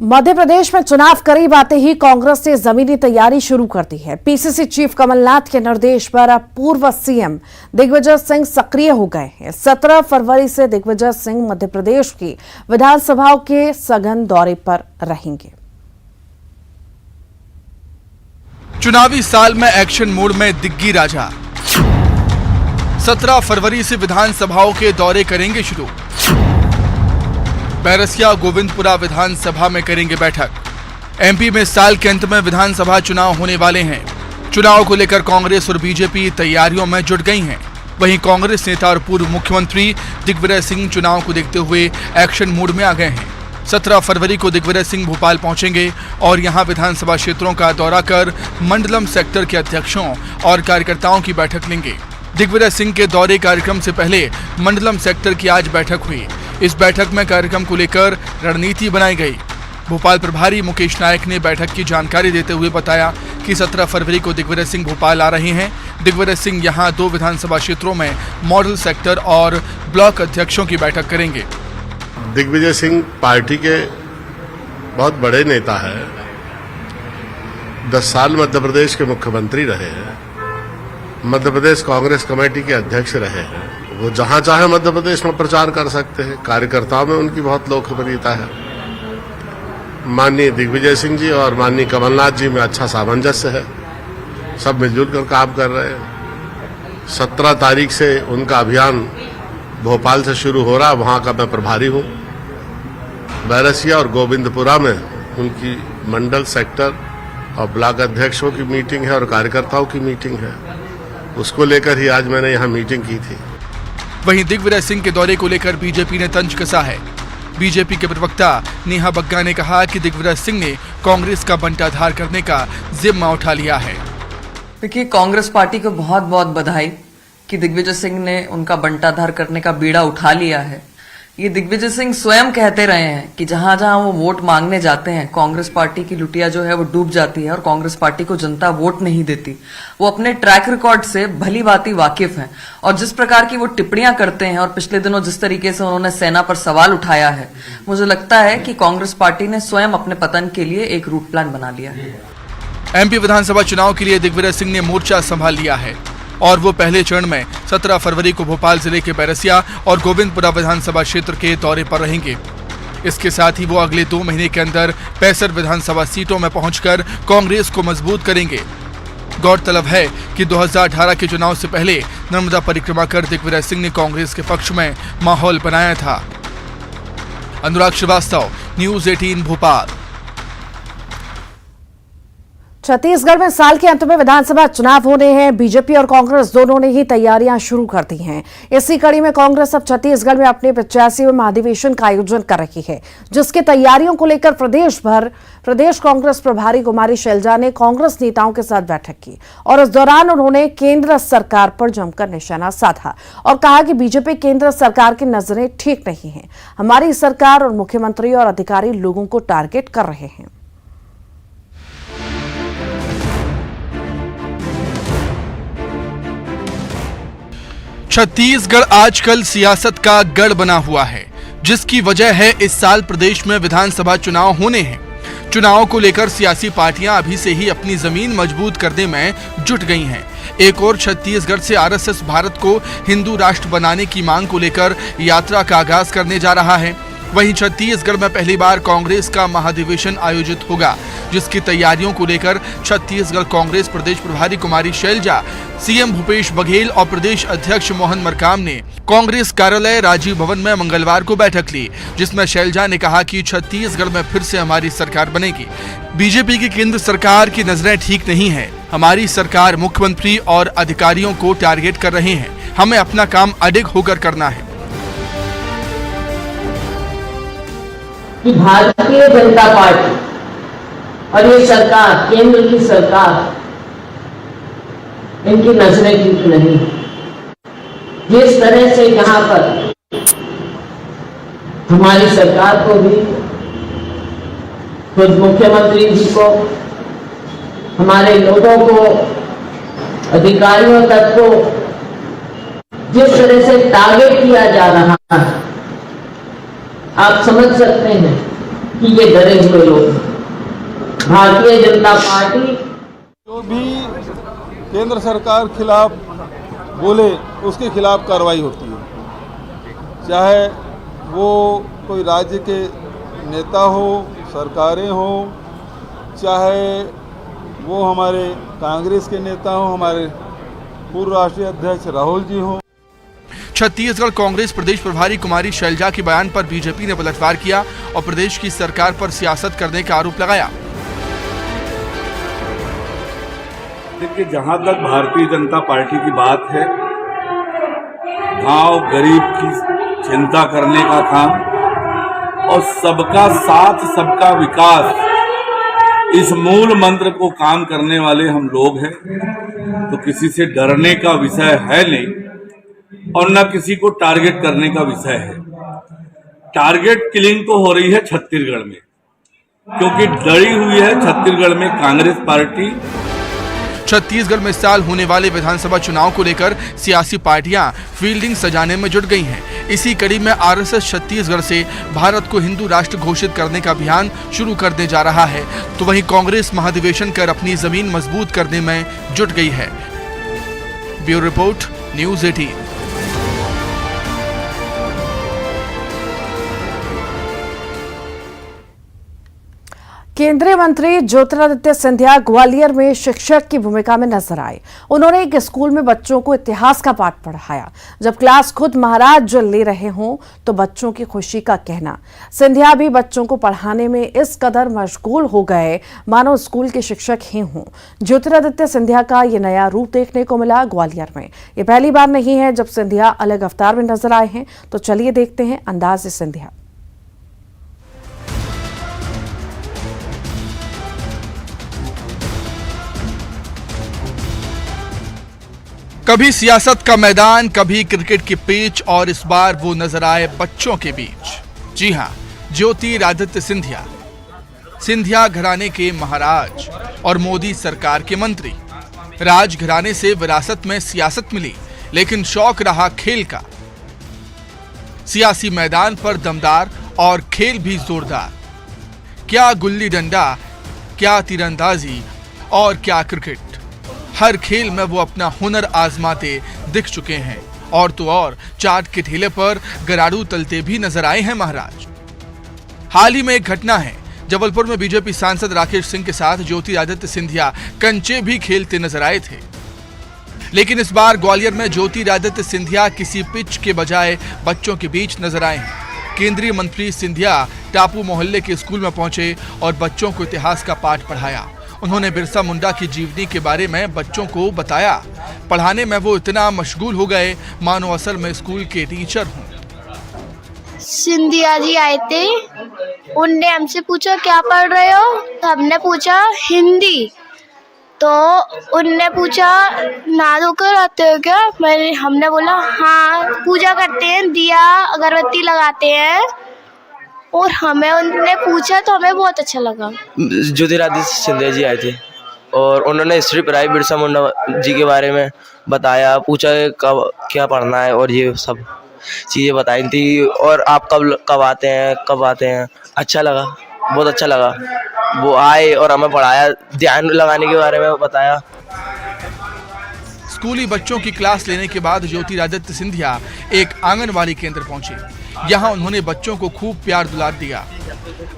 मध्य प्रदेश में चुनाव करीब आते ही कांग्रेस ने जमीनी तैयारी शुरू कर दी है। पीसीसी चीफ कमलनाथ के निर्देश पर अब पूर्व सीएम दिग्विजय सिंह सक्रिय हो गए हैं। 17 फरवरी से दिग्विजय सिंह मध्य प्रदेश की विधानसभाओं के सघन दौरे पर रहेंगे। चुनावी साल में एक्शन मोड में दिग्गी राजा 17 फरवरी से विधानसभाओं के दौरे करेंगे शुरू। बैरसिया गोविंदपुरा विधानसभा में करेंगे बैठक। एमपी में साल के अंत में विधानसभा चुनाव होने वाले हैं। चुनाव को लेकर कांग्रेस और बीजेपी तैयारियों में जुट गई हैं। वहीं कांग्रेस नेता और पूर्व मुख्यमंत्री दिग्विजय सिंह चुनाव को देखते हुए एक्शन मोड में आ गए हैं। 17 फरवरी को दिग्विजय सिंह भोपाल पहुंचेंगे और यहां विधानसभा क्षेत्रों का दौरा कर मंडलम सेक्टर के अध्यक्षों और कार्यकर्ताओं की बैठक लेंगे। दिग्विजय सिंह के दौरे कार्यक्रम से पहले मंडलम सेक्टर की आज बैठक हुई। इस बैठक में कार्यक्रम को लेकर रणनीति बनाई गई। भोपाल प्रभारी मुकेश नायक ने बैठक की जानकारी देते हुए बताया कि 17 फरवरी को दिग्विजय सिंह भोपाल आ रहे हैं। दिग्विजय सिंह यहां 2 विधानसभा क्षेत्रों में मॉडल सेक्टर और ब्लॉक अध्यक्षों की बैठक करेंगे। दिग्विजय सिंह पार्टी के बहुत बड़े नेता है। 10 साल मध्य प्रदेश के मुख्यमंत्री रहे हैं। मध्य प्रदेश कांग्रेस कमेटी के अध्यक्ष रहे हैं। वो जहां चाहे मध्य प्रदेश में प्रचार कर सकते हैं। कार्यकर्ताओं में उनकी बहुत लोकप्रियता है। माननीय दिग्विजय सिंह जी और माननीय कमलनाथ जी में अच्छा सामंजस्य है। सब मिलजुल कर काम कर रहे हैं। 17 तारीख से उनका अभियान भोपाल से शुरू हो रहा। वहां का मैं प्रभारी हूं। बैरसिया और गोविंदपुरा में उनकी मंडल सेक्टर और ब्लॉक अध्यक्षों की मीटिंग है और कार्यकर्ताओं की मीटिंग है। उसको लेकर ही आज मैंने यहाँ मीटिंग की थी। वहीं दिग्विजय सिंह के दौरे को लेकर बीजेपी ने तंज कसा है। बीजेपी के प्रवक्ता नेहा बग्गा ने कहा कि दिग्विजय सिंह ने कांग्रेस का बंटाधार करने का जिम्मा उठा लिया है। देखिए, कांग्रेस पार्टी को बहुत बहुत बधाई कि दिग्विजय सिंह ने उनका बंटाधार करने का बीड़ा उठा लिया है। ये दिग्विजय सिंह स्वयं कहते रहे हैं कि जहां जहां वो वोट मांगने जाते हैं, कांग्रेस पार्टी की लुटिया जो है वो डूब जाती है और कांग्रेस पार्टी को जनता वोट नहीं देती। वो अपने ट्रैक रिकॉर्ड से भली भांति वाकिफ हैं और जिस प्रकार की वो टिप्पणियां करते हैं और पिछले दिनों जिस तरीके से उन्होंने सेना पर सवाल उठाया है, मुझे लगता है कि कांग्रेस पार्टी ने स्वयं अपने पतन के लिए एक रूट प्लान बना लिया है। एमपी विधानसभा चुनाव के लिए दिग्विजय सिंह ने मोर्चा संभाल लिया है और वो पहले चरण में 17 फरवरी को भोपाल जिले के बैरसिया और गोविंदपुरा विधानसभा क्षेत्र के दौरे पर रहेंगे। इसके साथ ही वो अगले 2 महीने के अंदर 65 विधानसभा सीटों में पहुंचकर कांग्रेस को मजबूत करेंगे। गौरतलब है कि 2018 के चुनाव से पहले नर्मदा परिक्रमा कर दिग्विजय सिंह ने कांग्रेस के पक्ष में माहौल बनाया था। अनुराग श्रीवास्तव, न्यूज़ 18 भोपाल। छत्तीसगढ़ में साल के अंत में विधानसभा चुनाव होने हैं। बीजेपी और कांग्रेस दोनों ने ही तैयारियां शुरू कर दी हैं। इसी कड़ी में कांग्रेस अब छत्तीसगढ़ में अपने 85वें महाधिवेशन का आयोजन कर रही है, जिसकी तैयारियों को लेकर प्रदेश कांग्रेस प्रभारी कुमारी शैलजा ने कांग्रेस नेताओं के साथ बैठक की और इस दौरान उन्होंने केंद्र सरकार पर जमकर निशाना साधा और कहा कि बीजेपी केंद्र सरकार की नजरें ठीक नहीं है। हमारी सरकार और मुख्यमंत्री और अधिकारी लोगों को टारगेट कर रहे हैं। छत्तीसगढ़ आजकल सियासत का गढ़ बना हुआ है, जिसकी वजह है इस साल प्रदेश में विधानसभा चुनाव होने हैं। चुनाव को लेकर सियासी पार्टियां अभी से ही अपनी जमीन मजबूत करने में जुट गई हैं। एक और छत्तीसगढ़ से आरएसएस भारत को हिंदू राष्ट्र बनाने की मांग को लेकर यात्रा का आगाज करने जा रहा है। वहीं छत्तीसगढ़ में पहली बार कांग्रेस का महाधिवेशन आयोजित होगा, जिसकी तैयारियों को लेकर छत्तीसगढ़ कांग्रेस प्रदेश प्रभारी कुमारी शैलजा, सीएम भूपेश बघेल और प्रदेश अध्यक्ष मोहन मरकाम ने कांग्रेस कार्यालय राजीव भवन में मंगलवार को बैठक ली, जिसमें शैलजा ने कहा कि छत्तीसगढ़ में फिर से हमारी सरकार बनेगी। बीजेपी की केंद्र सरकार की नजरें ठीक नहीं है। हमारी सरकार मुख्यमंत्री और अधिकारियों को टारगेट कर रहे हैं। हमें अपना काम अडिग होकर करना है। कि भारतीय जनता पार्टी और ये सरकार, केंद्र की सरकार, इनकी नजरें ठीक नहीं। जिस तरह से यहाँ पर हमारी सरकार को भी, खुद मुख्यमंत्री जी को, हमारे लोगों को, अधिकारियों तक को जिस तरह से टारगेट किया जा रहा है, आप समझ सकते हैं की ये डरे हुए लोग हैं। भारतीय जनता पार्टी जो भी केंद्र सरकार खिलाफ बोले उसके खिलाफ कार्रवाई होती है, चाहे वो कोई राज्य के नेता हो, सरकारें हो, चाहे वो हमारे कांग्रेस के नेता हो, हमारे पूर्व राष्ट्रीय अध्यक्ष राहुल जी हो। छत्तीसगढ़ कांग्रेस प्रदेश प्रभारी कुमारी शैलजा के बयान पर बीजेपी ने पलटवार किया और प्रदेश की सरकार पर सियासत करने का आरोप लगाया। देखिए, जहां तक भारतीय जनता पार्टी की बात है, गांव गरीब की चिंता करने का काम और सबका साथ सबका विकास, इस मूल मंत्र को काम करने वाले हम लोग हैं, तो किसी से डरने का विषय है नहीं और न किसी को टारगेट करने का विषय है। टारगेट किलिंग तो हो रही है छत्तीसगढ़ में, क्योंकि डरी हुई है छत्तीसगढ़ में कांग्रेस पार्टी। छत्तीसगढ़ में इस साल होने वाले विधानसभा चुनाव को लेकर सियासी पार्टियां फील्डिंग सजाने में जुट गई हैं। इसी कड़ी में आरएसएस छत्तीसगढ़ से भारत को हिंदू राष्ट्र घोषित करने का अभियान शुरू करने जा रहा है, तो वहीं कांग्रेस महाधिवेशन कर अपनी जमीन मजबूत करने में जुट गई है। Bureau report, news 18। केंद्रीय मंत्री ज्योतिरादित्य सिंधिया ग्वालियर में शिक्षक की भूमिका में नजर आए। उन्होंने एक स्कूल में बच्चों को इतिहास का पाठ पढ़ाया। जब क्लास खुद महाराज ले रहे हों तो बच्चों की खुशी का कहना। सिंधिया भी बच्चों को पढ़ाने में इस कदर मशगूल हो गए मानो स्कूल के शिक्षक ही हों। ज्योतिरादित्य सिंधिया का ये नया रूप देखने को मिला ग्वालियर में। ये पहली बार नहीं है जब सिंधिया अलग अवतार में नजर आए हैं, तो चलिए देखते हैं अंदाज सिंधिया। कभी सियासत का मैदान, कभी क्रिकेट की पिच, और इस बार वो नजर आए बच्चों के बीच। जी हां, ज्योतिरादित्य सिंधिया। सिंधिया घराने के महाराज और मोदी सरकार के मंत्री। राजघराने से विरासत में सियासत मिली, लेकिन शौक रहा खेल का। सियासी मैदान पर दमदार और खेल भी जोरदार। क्या गुल्ली डंडा, क्या तीरंदाजी और क्या क्रिकेट, हर खेल में वो अपना हुनर आजमाते दिख चुके हैं। और तो और चाट के ठेले पर गराड़ू तलते भी नजर आए हैं महाराज। हाल ही में एक घटना है, जबलपुर में बीजेपी सांसद राकेश सिंह के साथ ज्योतिरादित्य सिंधिया कंचे भी खेलते नजर आए थे। लेकिन इस बार ग्वालियर में ज्योतिरादित्य सिंधिया किसी पिच के बजाय बच्चों के बीच नजर आए हैं। केंद्रीय मंत्री सिंधिया टापू मोहल्ले के स्कूल में पहुंचे और बच्चों को इतिहास का पाठ पढ़ाया। उन्होंने बिरसा मुंडा की जीवनी के बारे में बच्चों को बताया। पढ़ाने में वो इतना मशगूल हो गए मानो असल में स्कूल के टीचर हों। सिंधिया जी आए थे, उनने हमसे पूछा क्या पढ़ रहे हो, तो हमने पूछा हिंदी। तो उनने पूछा नहा धोकर आते हो क्या, हमने बोला हाँ, पूजा करते हैं, दिया अगरबत्ती लगाते हैं। और हमें उन्होंने पूछा तो हमें बहुत अच्छा लगा। ज्योतिरादित्य सिंधिया जी आए थे और उन्होंने हिस्ट्री पढ़ाई, बिरसा मुंडा जी के बारे में बताया, पूछा कब क्या पढ़ना है और ये सब चीज़ें बताई थी। और आप कब आते हैं, अच्छा लगा, बहुत अच्छा लगा। वो आए और हमें पढ़ाया, ध्यान लगाने के बारे में बताया। स्कूली बच्चों की क्लास लेने के बाद ज्योतिरादित्य सिंधिया एक आंगनबाड़ी केंद्र पहुंचे। यहां उन्होंने बच्चों को खूब प्यार दुलार दिया।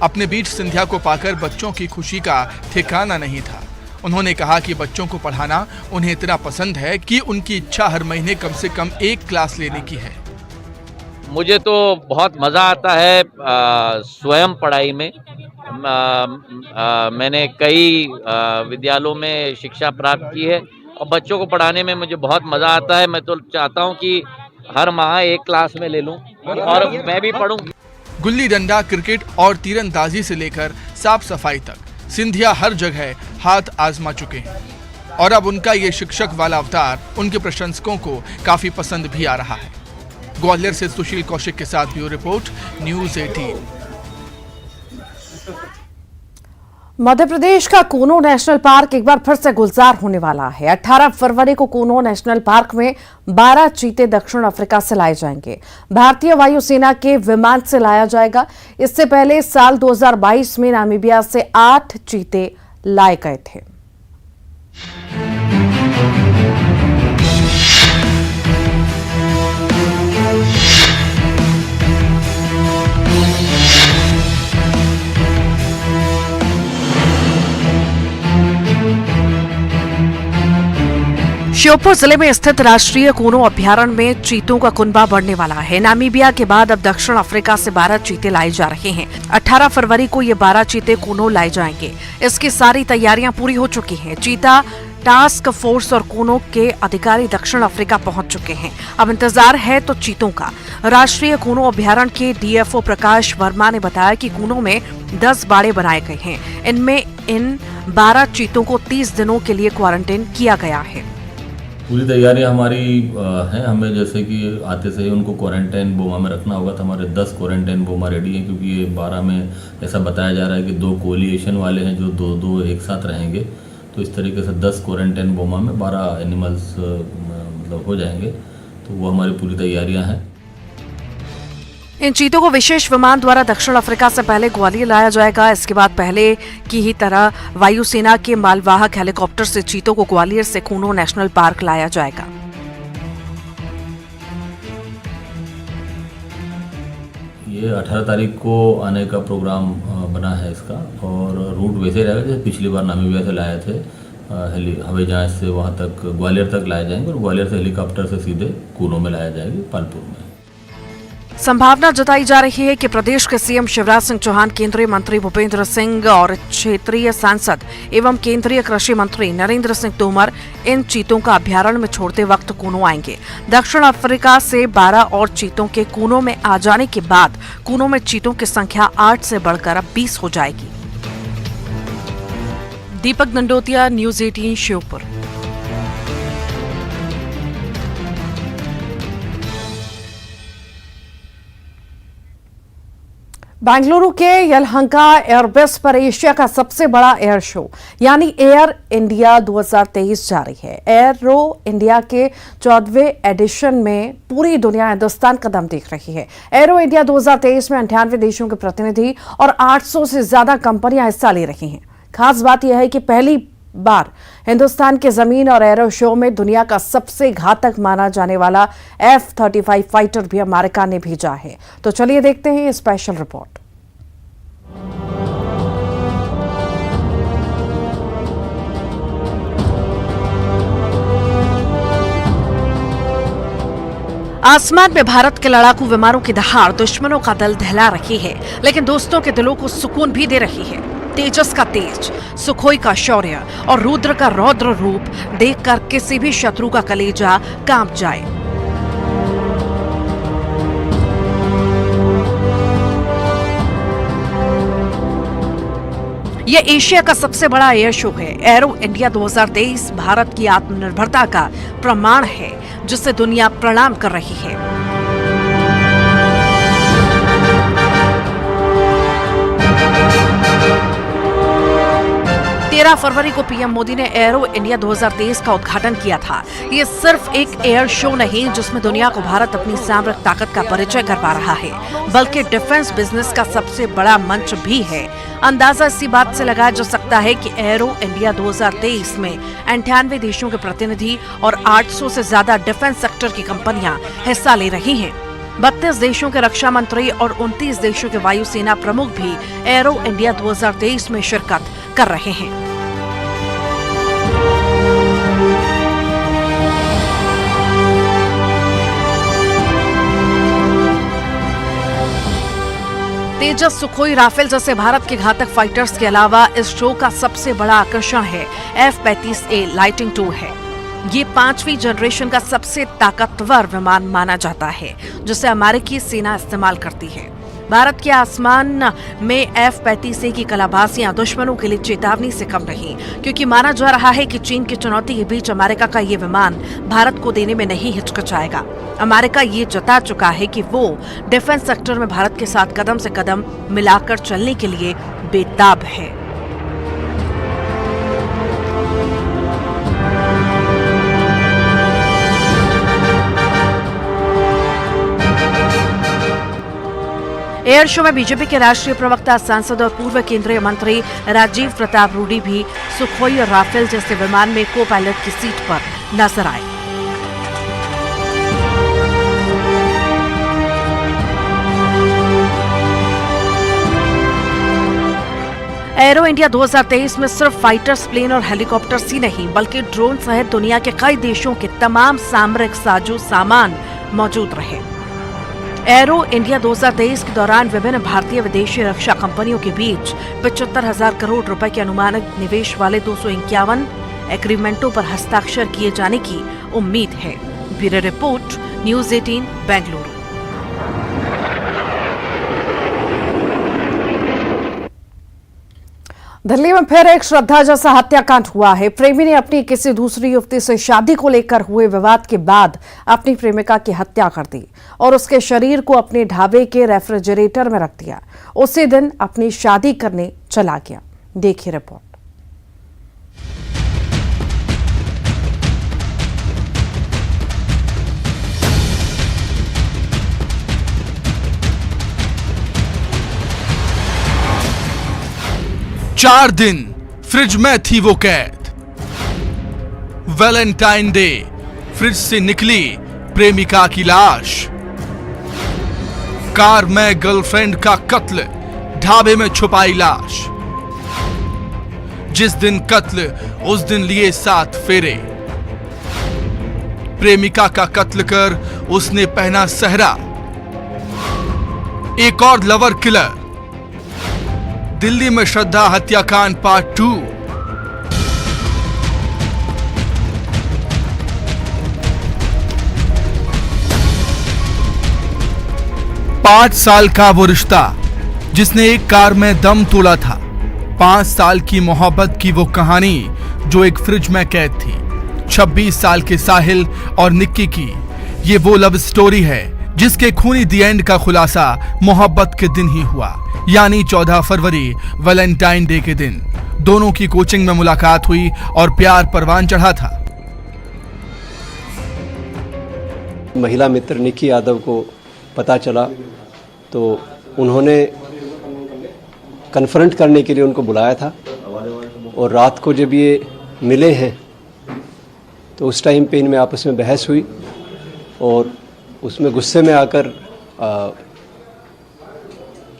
अपने बीच सिंधिया को पाकर बच्चों की खुशी का ठिकाना नहीं था। उन्होंने कहा कि बच्चों को पढ़ाना उन्हें इतना पसंद है कि उनकी इच्छा हर महीने कम से कम एक क्लास लेने की है। मुझे तो बहुत मज़ा आता है स्वयं पढ़ाई में। मैंने कई विद्यालयों में शिक्षा प्राप्त की है और बच्चों को पढ़ाने में मुझे बहुत मज़ा आता है। मैं तो चाहता हूं कि हर माह एक क्लास में ले लूं और मैं भी पढ़ूं। गुल्ली डंडा, क्रिकेट और तीरंदाजी से लेकर साफ सफाई तक सिंधिया हर जगह हाथ आजमा चुके हैं और अब उनका ये शिक्षक वाला अवतार उनके प्रशंसकों को काफी पसंद भी आ रहा है। ग्वालियर से सुशील कौशिक के साथ bureau report, news 18। Madhya Pradesh का कूनो नेशनल पार्क एक बार फिर से गुलजार होने वाला है। 18 फरवरी को कूनो नेशनल पार्क में 12 चीते दक्षिण अफ्रीका से लाए जाएंगे। भारतीय वायुसेना के विमान से लाया जाएगा। इससे पहले साल 2022 में नामीबिया से 8 चीते लाए गए थे। श्योपुर जिले में स्थित राष्ट्रीय कूनो अभ्यारण्य में चीतों का कुनबा बढ़ने वाला है। नामीबिया के बाद अब दक्षिण अफ्रीका से 12 चीते लाए जा रहे हैं। 18 फरवरी को ये 12 चीते कूनो लाए जाएंगे। इसकी सारी तैयारियां पूरी हो चुकी हैं। चीता टास्क फोर्स और कूनो के अधिकारी दक्षिण अफ्रीका पहुंच चुके हैं। अब इंतजार है तो चीतों का। राष्ट्रीय कूनो अभ्यारण्य के डीएफओ प्रकाश वर्मा ने बताया कि कूनो में 10 बाड़े बनाए गए हैं। इनमें इन 12 चीतों को 30 दिनों के लिए क्वारंटाइन किया गया है। पूरी तैयारी हमारी है। हमें जैसे कि आते से ही उनको क्वारंटाइन बोमा में रखना होगा, तो हमारे 10 क्वारंटाइन बोमा रेडी हैं, क्योंकि ये 12 में ऐसा बताया जा रहा है कि 2 कोलिएशन वाले हैं जो 2-2 एक साथ रहेंगे। तो इस तरीके से 10 क्वारंटाइन बोमा में 12 एनिमल्स मतलब हो जाएंगे। तो वो हमारी पूरी तैयारियां हैं। इन चीतों को विशेष विमान द्वारा दक्षिण अफ्रीका से पहले ग्वालियर लाया जाएगा। इसके बाद पहले की ही तरह वायुसेना के मालवाहक हेलीकॉप्टर से चीतों को ग्वालियर से कूनो नेशनल पार्क लाया जाएगा। ये 18 तारीख को आने का प्रोग्राम बना है इसका, और रूट वैसे रहेगा जैसे पिछली बार नामीबिया से लाए थे। हवाई जहाज से वहाँ तक ग्वालियर तक लाए जाएंगे, और ग्वालियर से हेलीकॉप्टर से सीधे कूनो में लाया जाएगी, पालपुर में। संभावना जताई जा रही है कि प्रदेश के सीएम शिवराज सिंह चौहान, केंद्रीय मंत्री भूपेंद्र सिंह और क्षेत्रीय सांसद एवं केंद्रीय कृषि मंत्री नरेंद्र सिंह तोमर इन चीतों का अभ्यारण्य में छोड़ते वक्त कूनो आएंगे। दक्षिण अफ्रीका से 12 और चीतों के कूनो में आ जाने के बाद कूनो में चीतों की संख्या 8 से बढ़कर अब 20 हो जाएगी। दीपक दंडोतिया, न्यूज 18 श्योपुर। बेंगलुरु के यलहंका एयरबेस पर एशिया का सबसे बड़ा एयर शो यानी एयर इंडिया 2023 जारी है। एरो इंडिया के 14वें एडिशन में पूरी दुनिया हिंदुस्तान कदम देख रही है। एरो इंडिया 2023 में 98 देशों के प्रतिनिधि और 800 से ज्यादा कंपनियां हिस्सा ले रही हैं। खास बात यह है कि पहली बार हिंदुस्तान के जमीन और एरो शो में दुनिया का सबसे घातक माना जाने वाला F-35 फाइटर भी अमेरिका ने भेजा है। तो चलिए देखते हैं ये स्पेशल रिपोर्ट। आसमान में भारत के लड़ाकू विमानों की दहाड़ दुश्मनों का दिल दहला रही है, लेकिन दोस्तों के दिलों को सुकून भी दे रही है। तेजस का तेज, सुखोई का शौर्य और रुद्र का रौद्र रूप देखकर किसी भी शत्रु का कलेजा कांप जाए। यह एशिया का सबसे बड़ा एयर शो है। एरो इंडिया 2023 भारत की आत्मनिर्भरता का प्रमाण है, जिसे दुनिया प्रणाम कर रही है। 13 फरवरी को पीएम मोदी ने एरो इंडिया 2023 का उद्घाटन किया था। ये सिर्फ एक एयर शो नहीं जिसमें दुनिया को भारत अपनी सामरिक ताकत का परिचय करवा रहा है, बल्कि डिफेंस बिजनेस का सबसे बड़ा मंच भी है। अंदाजा इसी बात से लगाया जा सकता है कि एरो इंडिया 2023 में 98 देशों के प्रतिनिधि और 800 से ज्यादा डिफेंस सेक्टर की कंपनियां हिस्सा ले रही हैं। 32 देशों के रक्षा मंत्री और 29 देशों के वायुसेना प्रमुख भी एरो इंडिया 2023 में शिरकत कर रहे हैं। तेजस, सुखोई, राफेल जैसे भारत के घातक फाइटर्स के अलावा इस शो का सबसे बड़ा आकर्षण है F-35A लाइटिंग टूर है। ये 5वीं जनरेशन का सबसे ताकतवर विमान माना जाता है, जिसे अमेरिकी सेना इस्तेमाल करती है। भारत के आसमान में F-35A की कलाबाजियां दुश्मनों के लिए चेतावनी से कम नहीं, क्योंकि माना जा रहा है कि चीन की चुनौती के बीच अमेरिका का ये विमान भारत को देने में नहीं हिचकिचाएगा। अमेरिका ये जता चुका है कि वो डिफेंस सेक्टर में भारत के साथ कदम से कदम मिलाकर चलने के लिए बेताब है। एयर शो में बीजेपी के राष्ट्रीय प्रवक्ता, सांसद और पूर्व केंद्रीय मंत्री राजीव प्रताप रूडी भी सुखोई और राफेल जैसे विमान में को पायलट की सीट पर नजर आए। एरो इंडिया 2023 में सिर्फ फाइटर्स प्लेन और हेलीकॉप्टर्स ही नहीं बल्कि ड्रोन सहित दुनिया के कई देशों के तमाम सामरिक साजो सामान मौजूद रहे। एरो इंडिया 2023 के दौरान विभिन्न भारतीय विदेशी रक्षा कंपनियों के बीच 75,000 करोड़ रुपए के अनुमानित निवेश वाले 251 एग्रीमेंटों पर हस्ताक्षर किए जाने की उम्मीद है। Bureau report, news 18 Bengaluru. Delhi में फिर एक श्रद्धा जैसा हत्याकांड हुआ है। प्रेमी ने अपनी किसी दूसरी युवती से शादी को लेकर हुए विवाद के बाद अपनी प्रेमिका की हत्या कर दी और उसके शरीर को अपने ढाबे के रेफ्रिजरेटर में रख दिया। उसी दिन अपनी शादी करने चला गया। देखिए रिपोर्ट। चार दिन फ्रिज में थी वो कैद। वैलेंटाइन डे, फ्रिज से निकली प्रेमिका की लाश। कार में गर्लफ्रेंड का कत्ल, ढाबे में छुपाई लाश। जिस दिन कत्ल उस दिन लिए 7 फेरे। प्रेमिका का कत्ल कर उसने पहना सहरा। एक और लवर किलर। दिल्ली में श्रद्धा हत्याकांड पार्ट 2। पांच साल का वो रिश्ता जिसने एक कार में दम तोड़ा था। 5 साल की मोहब्बत की वो कहानी जो एक फ्रिज में कैद थी। 26 साल के साहिल और निक्की की ये वो लव स्टोरी है जिसके खूनी दी एंड का खुलासा मोहब्बत के दिन ही हुआ, यानी 14 फरवरी वैलेंटाइन डे के दिन। दोनों की कोचिंग में मुलाकात हुई और प्यार परवान चढ़ा था। महिला मित्र निक्की यादव को पता चला तो उन्होंने कन्फ्रंट करने के लिए उनको बुलाया था और रात को जब ये मिले हैं तो उस टाइम पे इनमें आपस में बहस हुई और उसमें गुस्से में आकर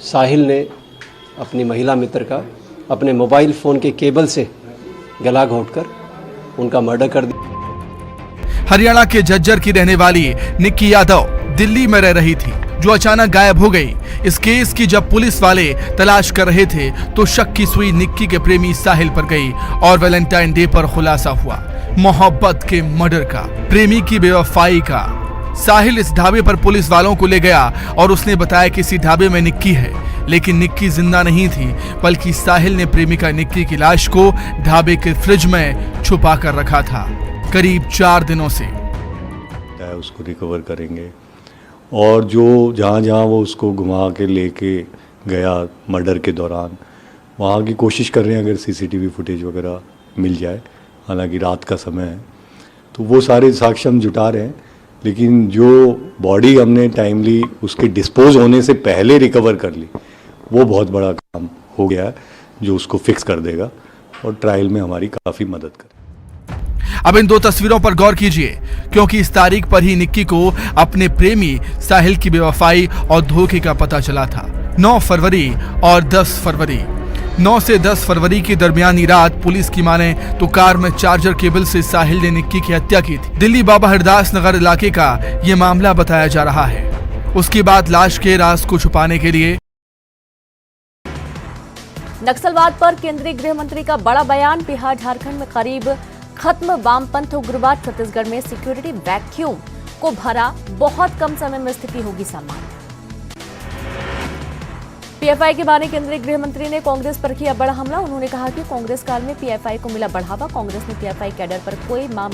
साहिल ने अपनी महिला मित्र का अपने मोबाइल फ़ोन के केबल से गला घोंटकर उनका मर्डर कर दिया। हरियाणा के झज्जर की रहने वाली निक्की यादव दिल्ली में रह रही थी जो अचानक गायब हो गई। इस केस की जब पुलिस वाले तलाश कर रहे थे तो शक की सुई निक्की के प्रेमी साहिल पर गई और वैलेंटाइन डे पर खुलासा हुआ मोहब्बत के मर्डर का, प्रेमी की बेवफाई का। साहिल इस ढाबे पर पुलिस वालों को ले गया और उसने बताया कि इसी ढाबे में निक्की है, लेकिन निक्की जिंदा नहीं थी बल्कि साहिल ने प्रेमिका निक्की की लाश को ढाबे के फ्रिज में छुपा कर रखा था करीब 4 दिनों से। उसको रिकवर करेंगे और जो जहाँ वो उसको घुमा के लेके गया मर्डर के दौरान वहाँ की कोशिश कर रहे हैं अगर सीसीटीवी फुटेज वगैरह मिल जाए। हालांकि रात का समय है तो वो सारे साक्ष्य हम जुटा रहे हैं, लेकिन जो बॉडी हमने टाइमली उसके डिस्पोज होने से पहले रिकवर कर ली वो बहुत बड़ा काम हो गया है जो उसको फिक्स कर देगा और ट्रायल में हमारी काफ़ी मदद करेगा। अब इन 2 तस्वीरों पर गौर कीजिए क्योंकि इस तारीख पर ही निक्की को अपने प्रेमी साहिल की बेवफाई और धोखे का पता चला था। 9 फरवरी और 10 फरवरी। 9 से 10 फरवरी की दरमियानी रात पुलिस की माने तो कार में चार्जर केबल से साहिल ने निक्की की हत्या की थी। दिल्ली बाबा हरदास नगर इलाके का ये मामला बताया जा रहा है। उसके बाद लाश के राज को छुपाने के लिए नक्सलवाद पर केंद्रीय गृह मंत्री का बड़ा बयान। बिहार झारखंड में करीब खत्म वामपंथ उग्रवाद, छत्तीसगढ़ में सिक्योरिटी वैक्यूम को भरा, बहुत कम समय में स्थिति होगी सामान्य। पीएफआई के बहाने केंद्रीय गृह मंत्री ने कांग्रेस पर किया बड़ा हमला। उन्होंने कहा कि कांग्रेस काल में पीएफआई को मिला बढ़ावा, कांग्रेस ने पीएफआई कैडर पर कोई मामले